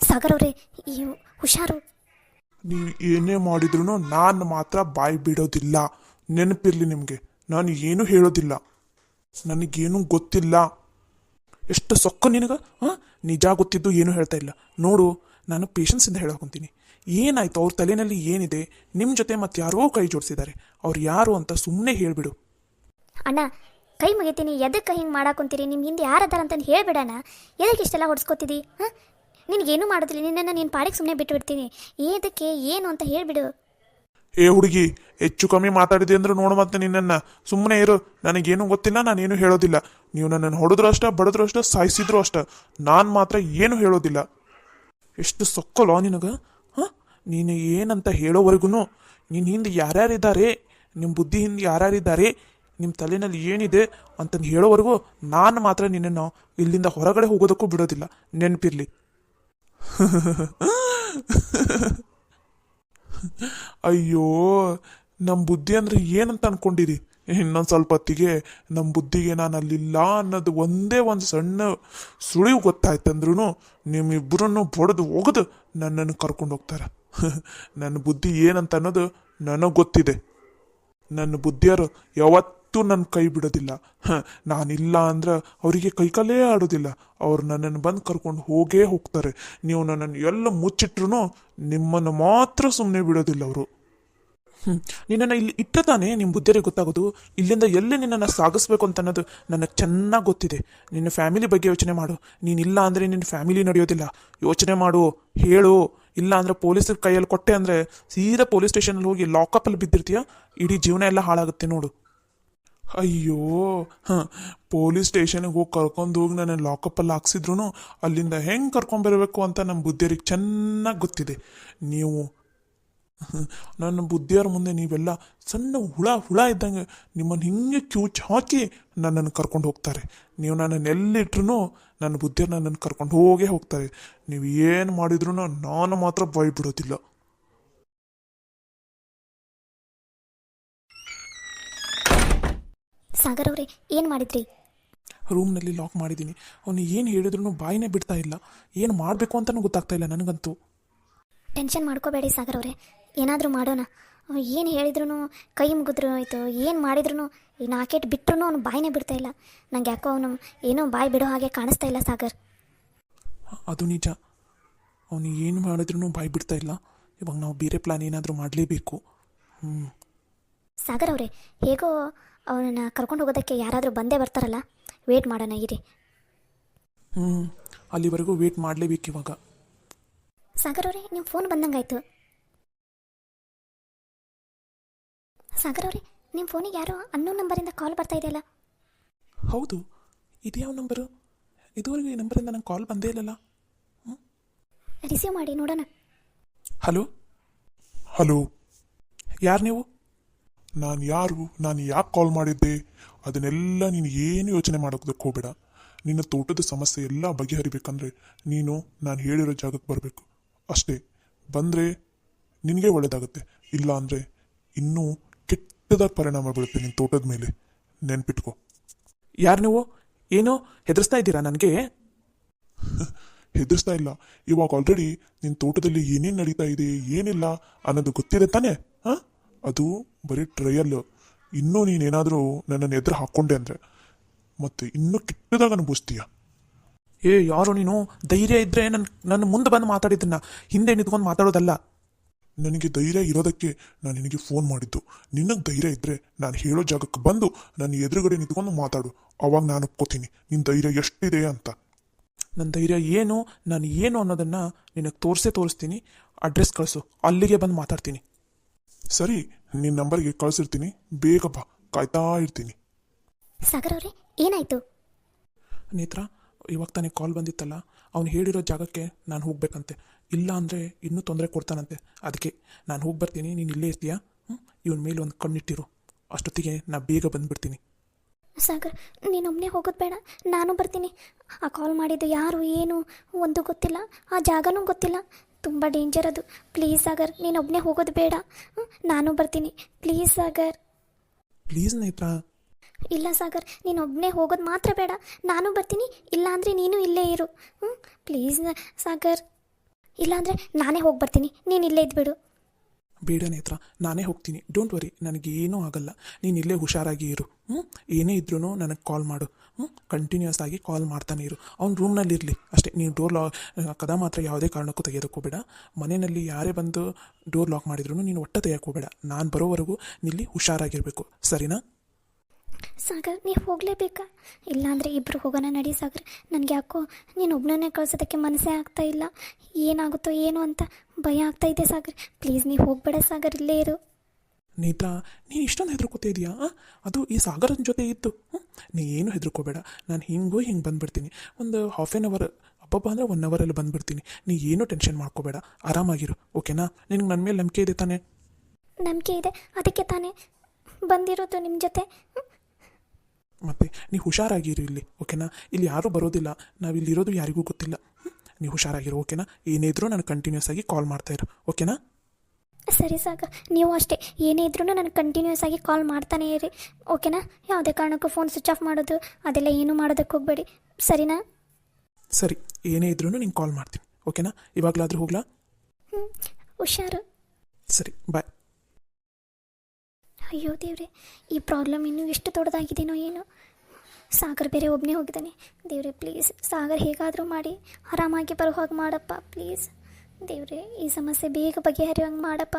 ಸಾಗರ್ ಅವರೇ, ಹುಷಾರು. ನೀವು ಏನೇ ಮಾಡಿದ್ರು ನಾನು ಮಾತ್ರ ಬಾಯಿ ಬಿಡೋದಿಲ್ಲ. ನೆನಪಿರ್ಲಿ ನಿಮಗೆ, ನಾನು ಏನೂ ಹೇಳೋದಿಲ್ಲ. ನನಗೇನು ಗೊತ್ತಿಲ್ಲ. ಎಷ್ಟು ಸೊಕ್ಕ ನಿನಗೆ? ನಿಜ ಗೊತ್ತಿದ್ದು ಏನೂ ಹೇಳ್ತಾ ಇಲ್ಲ ನೋಡು. ನಾನು ಪೇಷನ್ಸಿಂದ ಹೇಳಕೊಂತೀನಿ. ಏನಾಯ್ತು? ಅವ್ರ ತಲೆಯಲ್ಲಿ ಏನಿದೆ? ನಿಮ್ಮ ಜೊತೆ ಮತ್ತೆ ಯಾರೋ ಕೈ ಜೋಡಿಸಿದ್ದಾರೆ. ಅವ್ರು ಯಾರು ಅಂತ ಸುಮ್ಮನೆ ಹೇಳಿಬಿಡು. ಅಣ್ಣ, ಕೈ ಮುಗಿತೀನಿ. ಎದಕ್ಕೆ ಹಿಂಗೆ ಮಾಡಾಕೊಂತೀರಿ? ನಿಮ್ಮ ಹಿಂದೆ ಯಾರದಾರ ಅಂತಂದು ಹೇಳ್ಬಿಡಣ. ಎದಕ್ಕೆ ಇಷ್ಟೆಲ್ಲ ಹೊಡ್ಸ್ಕೊತಿದ್ದಿ? ನಿನಗೇನು ಮಾಡೋದಿಲ್ಲ. ನಿನ್ನನ್ನು ನೀನು ಪಾಡಿಗೆ ಸುಮ್ಮನೆ ಬಿಟ್ಟು ಬಿಡ್ತೀನಿ. ಏದಕ್ಕೆ ಏನು ಅಂತ ಹೇಳಿಬಿಡು. ಏ ಹುಡುಗಿ, ಹೆಚ್ಚು ಕಮ್ಮಿ ಮಾತಾಡಿದೆ ಅಂದ್ರೆ ನೋಡು ಮತ್ತೆ ನಿನ್ನನ್ನು. ಸುಮ್ಮನೆ ಇರು. ನನಗೇನು ಗೊತ್ತಿಲ್ಲ, ನಾನೇನು ಹೇಳೋದಿಲ್ಲ. ನೀವು ನನ್ನನ್ನು ಹೊಡೆದ್ರು ಅಷ್ಟ, ಬಡಿದ್ರು ಅಷ್ಟ, ಸಾಯಿಸಿದ್ರು ಅಷ್ಟ, ನಾನು ಮಾತ್ರ ಏನು ಹೇಳೋದಿಲ್ಲ. ಎಷ್ಟು ಸೊಕ್ಕಲೋ ನಿನಗೆ? ನೀನು ಏನಂತ ಹೇಳೋವರೆಗೂ, ನಿನ್ನ ಹಿಂದೆ ಯಾರ್ಯಾರಿದ್ದಾರೆ, ನಿಮ್ಮ ಬುದ್ಧಿ ಹಿಂದೆ ಯಾರ್ಯಾರಿದ್ದಾರೆ, ನಿಮ್ಮ ತಲೆಯಲ್ಲಿ ಏನಿದೆ ಅಂತಂದು ಹೇಳೋವರೆಗೂ ನಾನು ಮಾತ್ರ ನಿನ್ನನ್ನು ಇಲ್ಲಿಂದ ಹೊರಗಡೆ ಹೋಗೋದಕ್ಕೂ ಬಿಡೋದಿಲ್ಲ. ನೆನಪಿರ್ಲಿ. ಅಯ್ಯೋ, ನಮ್ಮ ಬುದ್ಧಿ ಅಂದ್ರೆ ಏನಂತ ಅನ್ಕೊಂಡಿರಿ? ಇನ್ನೊಂದು ಸ್ವಲ್ಪ ಹೊತ್ತಿಗೆ ನಮ್ಮ ಬುದ್ಧಿಗೆ ನಾನು ಅಲ್ಲಿಲ್ಲ ಅನ್ನೋದು ಒಂದೇ ಒಂದು ಸಣ್ಣ ಸುಳಿವು ಗೊತ್ತಾಯ್ತಂದ್ರೂ ನಿಮ್ಮಿಬ್ಬರನ್ನು ಬಡ್ದು ಒಗೆದು ನನ್ನನ್ನು ಕರ್ಕೊಂಡು ಹೋಗ್ತಾರೆ. ನನ್ನ ಬುದ್ಧಿ ಏನಂತ ಅನ್ನೋದು ನನಗೆ ಗೊತ್ತಿದೆ. ನನ್ನ ಬುದ್ಧಿಯರು ಯಾವತ್ತೂ ನನ್ನ ಕೈ ಬಿಡೋದಿಲ್ಲ. ನಾನಿಲ್ಲ ಅಂದ್ರೆ ಅವರಿಗೆ ಕೈಕಲ್ಲೇ ಆಡೋದಿಲ್ಲ. ಅವ್ರು ನನ್ನನ್ನು ಬಂದು ಕರ್ಕೊಂಡು ಹೋಗೇ ಹೋಗ್ತಾರೆ. ನೀವು ನನ್ನನ್ನು ಎಲ್ಲ ಮುಚ್ಚಿಟ್ರು ನಿಮ್ಮನ್ನು ಮಾತ್ರ ಸುಮ್ಮನೆ ಬಿಡೋದಿಲ್ಲ ಅವರು. ನಿನ್ನನ್ನು ಇಲ್ಲಿ ಇಟ್ಟರೆ ತಾನೇ ನಿಮ್ಮ ಬುದ್ಧಿಯರಿಗೆ ಗೊತ್ತಾಗೋದು. ಇಲ್ಲಿಂದ ಎಲ್ಲಿ ನಿನ್ನನ್ನು ಸಾಗಿಸ್ಬೇಕು ಅಂತ ಅನ್ನೋದು ನನಗೆ ಚೆನ್ನಾಗಿ ಗೊತ್ತಿದೆ. ನಿನ್ನ ಫ್ಯಾಮಿಲಿ ಬಗ್ಗೆ ಯೋಚನೆ ಮಾಡು. ನೀನಿಲ್ಲ ಅಂದರೆ ನಿನ್ನ ಫ್ಯಾಮಿಲಿ ನಡೆಯೋದಿಲ್ಲ. ಯೋಚನೆ ಮಾಡು, ಹೇಳು. ಇಲ್ಲ ಅಂದರೆ ಪೊಲೀಸರ ಕೈಯಲ್ಲಿ ಕೊಟ್ಟೆ ಅಂದರೆ ಸೀದಾ ಪೊಲೀಸ್ ಸ್ಟೇಷನಲ್ಲಿ ಹೋಗಿ ಲಾಕಪ್ಪಲ್ಲಿ ಬಿದ್ದಿರ್ತೀಯ. ಇಡೀ ಜೀವನ ಎಲ್ಲ ಹಾಳಾಗುತ್ತೆ ನೋಡು. ಅಯ್ಯೋ, ಪೊಲೀಸ್ ಸ್ಟೇಷನ್ಗೆ ಹೋಗಿ ಕರ್ಕೊಂಡು ಹೋಗಿ ನನ್ನ ಲಾಕಪ್ಪಲ್ಲಿ ಹಾಕ್ಸಿದ್ರು ಅಲ್ಲಿಂದ ಹೆಂಗೆ ಕರ್ಕೊಂಬರ್ಬೇಕು ಅಂತ ನಮ್ಮ ಬುದ್ಧಿಯರಿಗೆ ಚೆನ್ನಾಗಿ ಗೊತ್ತಿದೆ. ನೀವು ನನ್ನ ಬುದ್ಧಿಯರ ಮುಂದೆ ನೀವೆಲ್ಲ ಸಣ್ಣ ಹುಳ ಇದ್ದಂಗೆ ನಿಮ್ಮನ್ನು ಹಿಂಗೆ ಕ್ಯೂಚ್ ಹಾಕಿ ನನ್ನನ್ನು ಕರ್ಕೊಂಡು ಹೋಗ್ತಾರೆ. ನೀವು ನನ್ನನ್ನು ಎಲ್ಲಿಟ್ರು ನನ್ನ ಬುದ್ಧಿಯರು ನನ್ನನ್ನು ಕರ್ಕೊಂಡು ಹೋಗೇ ಹೋಗ್ತಾರೆ. ನೀವು ಏನು ಮಾಡಿದ್ರು ನಾನು ಮಾತ್ರ ಬಾಯಿ ಬಿಡೋದಿಲ್ಲ. ಸಾಗರ್ ಅವರೇ, ಏನು ಮಾಡಿದ್ರಿ? ರೂಮ್ನಲ್ಲಿ ಲಾಕ್ ಮಾಡಿದ್ದೀನಿ. ಅವನು ಏನು ಹೇಳಿದ್ರು ಬಾಯಿನೇ ಬಿಡ್ತಾ ಇಲ್ಲ. ಏನು ಮಾಡಬೇಕು ಅಂತಲೂ ಗೊತ್ತಾಗ್ತಾ ಇಲ್ಲ ನನಗಂತೂ. ಟೆನ್ಷನ್ ಮಾಡ್ಕೋಬೇಡಿ ಸಾಗರ್ ಅವರೇ, ಏನಾದರೂ ಮಾಡೋಣ. ಏನು ಹೇಳಿದ್ರು ಕೈ ಮುಗಿದ್ರು ಆಯಿತು, ಏನು ಮಾಡಿದ್ರು ಈ ನಾಕೆಟ್ ಬಿಟ್ಟರು ಅವನು ಬಾಯಿನೇ ಬಿಡ್ತಾ ಇಲ್ಲ. ನಂಗೆ ಯಾಕೋ ಅವನು ಏನೋ ಬಾಯಿ ಬಿಡೋ ಹಾಗೆ ಕಾಣಿಸ್ತಾ ಇಲ್ಲ ಸಾಗರ್. ಅದು ನಿಜ. ಅವನು ಏನು ಮಾಡಿದ್ರು ಬಾಯಿ ಬಿಡ್ತಾ ಇಲ್ಲ. ಇವಾಗ ನಾವು ಬೇರೆ ಪ್ಲ್ಯಾನ್ ಏನಾದರೂ ಮಾಡಲೇಬೇಕು. ಸಾಗರ್ ಅವರೇ, ಹೇಗೋ ಅವನನ್ನು ಕರ್ಕೊಂಡು ಹೋಗೋದಕ್ಕೆ ಯಾರಾದರೂ ಬಂದೇ ಬರ್ತಾರಲ್ಲ, ವೇಟ್ ಮಾಡೋಣ ಇರಿ. ಅಲ್ಲಿವರೆಗೂ ವೇಟ್ ಮಾಡಲೇಬೇಕು ಇವಾಗ. ಸಾಗರ್ ಅವರೇ, ನಿಮ್ಮ ಫೋನ್ ಬಂದಂಗಾಯ್ತು. ಸಾಗರ್ ಅವರೇ, ನಿಮ್ಮ ಫೋನಿಗೆ ಯಾರೋ ಅನ್ನೋನ್ ನಂಬರಿಂದ ಕಾಲ್ ಬರ್ತಾ ಇದೆಯಲ್ಲ? ಹೌದು, ಇದು ಯಾವ ನಂಬರು? ಇದುವರೆಗೂ ಈ ನಂಬರಿಂದ ನಂಗೆ ಕಾಲ್ ಬಂದೇ ಇಲ್ಲಲ್ಲ. ರಿಸೀವ್ ಮಾಡಿ ನೋಡೋಣ. ಹಲೋ ಹಲೋ, ಯಾರು ನೀವು? ನಾನು ಯಾರು, ನಾನು ಯಾಕೆ ಕಾಲ್ ಮಾಡಿದ್ದೆ, ಅದನ್ನೆಲ್ಲ ನೀನು ಏನು ಯೋಚನೆ ಮಾಡೋದಕ್ಕೆ ಹೋಗಬೇಡ. ನಿನ್ನ ತೋಟದ ಸಮಸ್ಯೆ ಎಲ್ಲ ಬಗೆಹರಿಬೇಕಂದ್ರೆ ನೀನು ನಾನು ಹೇಳಿರೋ ಜಾಗಕ್ಕೆ ಬರಬೇಕು ಅಷ್ಟೇ. ಬಂದರೆ ನಿನಗೆ ಒಳ್ಳೆಯದಾಗುತ್ತೆ. ಇಲ್ಲ ಅಂದರೆ ಇನ್ನೂ ಕೆಟ್ಟದಾಗಿ ಪರಿಣಾಮ ಬೀಳುತ್ತೆ ನಿನ್ನ ತೋಟದ ಮೇಲೆ. ನೆನ್ಪಿಟ್ಕೋ. ಯಾರು ನೀವು? ಏನೋ ಹೆದರ್ಸ್ತಾ ಇದ್ದೀರಾ ನನಗೆ? ಹೆದರ್ಸ್ತಾ ಇಲ್ಲ. ಇವಾಗ ಆಲ್ರೆಡಿ ನಿನ್ನ ತೋಟದಲ್ಲಿ ಏನೇನು ನಡೀತಾ ಇದೆ, ಏನಿಲ್ಲ ಅನ್ನೋದು ಗೊತ್ತಿದೆ ತಾನೇ? ಅದು ಬರೀ ಟ್ರಯಲ್. ಇನ್ನೂ ನೀನೇನಾದರೂ ನನ್ನನ್ನು ಎದುರು ಹಾಕ್ಕೊಂಡೆ ಅಂದರೆ ಮತ್ತೆ ಇನ್ನೂ ಕೆಟ್ಟದಾಗ ಅನುಭವಿಸ್ತೀಯ. ಯಾರು ನೀನು? ಧೈರ್ಯ ಇದ್ದರೆ ನನ್ನ ಮುಂದೆ ಬಂದು ಮಾತಾಡಿದ್ದನ್ನ ಹಿಂದೆ ನಿಂತ್ಕೊಂಡು ಮಾತಾಡೋದಲ್ಲ. ನನಗೆ ಧೈರ್ಯ ಇರೋದಕ್ಕೆ ನಾನು ನಿನಗೆ ಫೋನ್ ಮಾಡಿದ್ದು. ನಿನಗೆ ಧೈರ್ಯ ಇದ್ದರೆ ನಾನು ಹೇಳೋ ಜಾಗಕ್ಕೆ ಬಂದು ನನ್ನ ಎದುರುಗಡೆ ನಿಂತ್ಕೊಂಡು ಮಾತಾಡು. ಅವಾಗ ನಾನು ಒಪ್ಕೋತೀನಿ ನಿನ್ನ ಧೈರ್ಯ ಎಷ್ಟಿದೆ ಅಂತ. ನನ್ನ ಧೈರ್ಯ ಏನು, ನಾನು ಏನು ಅನ್ನೋದನ್ನು ನಿನಗೆ ತೋರಿಸ್ತೀನಿ. ಅಡ್ರೆಸ್ ಕಳಿಸು, ಅಲ್ಲಿಗೆ ಬಂದು ಮಾತಾಡ್ತೀನಿ. ಸರಿ, ನಿನ್ನ ನಂಬರ್ಗೆ ಕಳಿಸಿರ್ತೀನಿ. ಬೇಗ ಬಾ, ಕಾಯ್ತಾ ಇರ್ತೀನಿ. ಸಾಗರ್ ಅವರೇ, ಏನಾಯಿತು? ನೇತ್ರ, ಇವಾಗ ತಾನೇ ಕಾಲ್ ಬಂದಿತ್ತಲ್ಲ, ಅವ್ನು ಹೇಳಿರೋ ಜಾಗಕ್ಕೆ ನಾನು ಹೋಗ್ಬೇಕಂತೆ. ಇಲ್ಲ ಅಂದರೆ ಇನ್ನೂ ತೊಂದರೆ ಕೊಡ್ತಾನಂತೆ. ಅದಕ್ಕೆ ನಾನು ಹೋಗಿ ಬರ್ತೀನಿ, ನೀನು ಇಲ್ಲೇ ಇರ್ತೀಯಾ? ಇವನ ಮೇಲೆ ಒಂದು ಕಣ್ಣಿಟ್ಟಿರು. ಅಷ್ಟೊತ್ತಿಗೆ ನಾನು ಬೇಗ ಬಂದುಬಿಡ್ತೀನಿ. ಸಾಗರ್, ನೀನೊಬ್ಬನೇ ಹೋಗೋದು ಬೇಡ, ನಾನು ಬರ್ತೀನಿ. ಆ ಕಾಲ್ ಮಾಡಿದ್ದು ಯಾರು ಏನು ಒಂದು ಗೊತ್ತಿಲ್ಲ, ಆ ಜಾಗನೂ ಗೊತ್ತಿಲ್ಲ. ತುಂಬ ಡೇಂಜರ್ ಅದು. ಪ್ಲೀಸ್ ಸಾಗರ್, ನೀನೊಬ್ಬನೇ ಹೋಗೋದು ಬೇಡ, ನಾನು ಬರ್ತೀನಿ. ಪ್ಲೀಸ್ ಸಾಗರ್. ಪ್ಲೀಸ್ ನೇತ್ರ. ಇಲ್ಲ ಸಾಗರ್, ನೀನೊಬ್ಬನೇ ಹೋಗೋದು ಮಾತ್ರ ಬೇಡ, ನಾನು ಬರ್ತೀನಿ. ಇಲ್ಲ ಅಂದರೆ ನೀನು ಇಲ್ಲೇ ಇರು. ಪ್ಲೀಸ್ ಸಾಗರ್. ಇಲ್ಲಾಂದರೆ ನಾನೇ ಹೋಗಿ ಬರ್ತೀನಿ, ನೀನು ಇಲ್ಲೇ ಇದ್ಬಿಡು. ಬೇಡ ನೇತ್ರ, ನಾನೇ ಹೋಗ್ತೀನಿ. ಡೋಂಟ್ ವರಿ, ನನಗೇನೂ ಆಗಲ್ಲ. ನೀನು ಇಲ್ಲೇ ಹುಷಾರಾಗಿ ಇರು. ಏನೇ ಇದ್ರೂ ನನಗೆ ಕಾಲ್ ಮಾಡು. ಕಂಟಿನ್ಯೂಸ್ ಆಗಿ ಕಾಲ್ ಮಾಡ್ತಾನೆ ಇರು. ಅವ್ನು ರೂಮ್ನಲ್ಲಿ ಇರಲಿ ಅಷ್ಟೇ. ನೀನು ಡೋರ್ ಕದ ಮಾತ್ರ ಯಾವುದೇ ಕಾರಣಕ್ಕೂ ತೆಗೆಯೋದಕ್ಕೋಬೇಡ. ಮನೆಯಲ್ಲಿ ಯಾರೇ ಬಂದು ಡೋರ್ ಲಾಕ್ ಮಾಡಿದ್ರು ನೀನು ಒಟ್ಟ ತೆಗೆಯೋಕ್ಕೋಬೇಡ. ನಾನು ಬರೋವರೆಗೂ ನಿಲ್ಲಿ ಹುಷಾರಾಗಿರಬೇಕು, ಸರಿನಾ? ಸಾಗರ್, ನೀವು ಹೋಗಲೇಬೇಕಾ? ಇಲ್ಲಾಂದರೆ ಇಬ್ಬರು ಹೋಗೋಣ ನಡಿ ಸಾಗರ್. ನನಗೆ ಯಾಕೋ ನೀನು ಒಬ್ಬನನ್ನೇ ಕಳ್ಸೋದಕ್ಕೆ ಮನಸ್ಸೇ ಆಗ್ತಾ ಇಲ್ಲ. ಏನಾಗುತ್ತೋ ಏನೋ ಅಂತ ಭಯ ಆಗ್ತಾ ಇದೆ ಸಾಗರ್. ಪ್ಲೀಸ್ ನೀವು ಹೋಗಬೇಡ ಸಾಗರ್, ಇಲ್ಲೇ ಇರು. ನೇತ್ರ, ನೀನು ಇಷ್ಟೊಂದು ಹೆದರ್ಕೋತಾ ಇದೆಯಾ? ಅದು ಈ ಸಾಗರನ ಜೊತೆ ಇತ್ತು. ನೀ ಏನು ಹೆದರ್ಕೋಬೇಡ. ನಾನು ಹಿಂಗೆ ಬಂದುಬಿಡ್ತೀನಿ. ಒಂದು ಹಾಫ್ ಆನ್ ಅವರ್, ಹಬ್ಬ ಅಂದರೆ 1 ಅವರಲ್ಲಿ ಬಂದುಬಿಡ್ತೀನಿ. ನೀ ಏನೂ ಟೆನ್ಷನ್ ಮಾಡ್ಕೋಬೇಡ, ಆರಾಮಾಗಿರು, ಓಕೆನಾ? ನಿನಗೆ ನನ್ನ ಮೇಲೆ ನಂಬಿಕೆ ಇದೆ ತಾನೇ? ನಂಬಿಕೆ ಇದೆ, ಅದಕ್ಕೆ ತಾನೇ ಬಂದಿರೋದು ನಿಮ್ಮ ಜೊತೆ. ಮತ್ತು ನೀವು ಹುಷಾರಾಗಿರು ಇಲ್ಲಿ, ಓಕೆನಾ? ಇಲ್ಲಿ ಯಾರೂ ಬರೋದಿಲ್ಲ, ನಾವಿಲ್ಲಿರೋದು ಯಾರಿಗೂ ಗೊತ್ತಿಲ್ಲ. ನೀವು ಹುಷಾರಾಗಿರು, ಓಕೆನಾ? ಏನೇ ಇದ್ರೂ ನಾನು ಕಂಟಿನ್ಯೂಸ್ ಆಗಿ ಕಾಲ್ ಮಾಡ್ತಾಯಿರು, ಓಕೆನಾ? ಸರಿ ಸಾಗರ್, ನೀವು ಅಷ್ಟೇ. ಏನೇ ಇದ್ರೂ ನನಗೆ ಕಂಟಿನ್ಯೂಸ್ ಆಗಿ ಕಾಲ್ ಮಾಡ್ತಾನೇ ಇರಿ, ಓಕೆನಾ? ಯಾವುದೇ ಕಾರಣಕ್ಕೂ ಫೋನ್ ಸ್ವಿಚ್ ಆಫ್ ಮಾಡೋದು ಅದೆಲ್ಲ ಏನೂ ಮಾಡೋದಕ್ಕೆ ಹೋಗಬೇಡಿ, ಸರಿನಾ? ಸರಿ, ಏನೇ ಇದ್ರೂ ನಿಂಗೆ ಕಾಲ್ ಮಾಡ್ತೀನಿ, ಓಕೆನಾ? ಇವಾಗಲಾದರೂ ಹೋಗ್ಲಾ? ಹುಷಾರು. ಸರಿ, ಬಾಯ್. ಅಯ್ಯೋ ದೇವ್ರೆ, ಈ ಪ್ರಾಬ್ಲಮ್ ಇನ್ನೂ ಎಷ್ಟು ದೊಡ್ಡದಾಗಿದೆಯೋ ಏನೋ. ಸಾಗರ್ ಬೇರೆ ಒಬ್ಬನೇ ಹೋಗಿದ್ದಾನೆ. ದೇವ್ರೆ ಪ್ಲೀಸ್, ಸಾಗರ್ ಹೇಗಾದರೂ ಮಾಡಿ ಆರಾಮಾಗಿ ಬರೋ ಹಾಗೆ ಮಾಡಪ್ಪ ಪ್ಲೀಸ್. ದೇವ್ರೆ, ಈ ಸಮಸ್ಯೆ ಬೇಗ ಬಗೆಹರಿಯೋಂಗೆ ಮಾಡಪ್ಪ.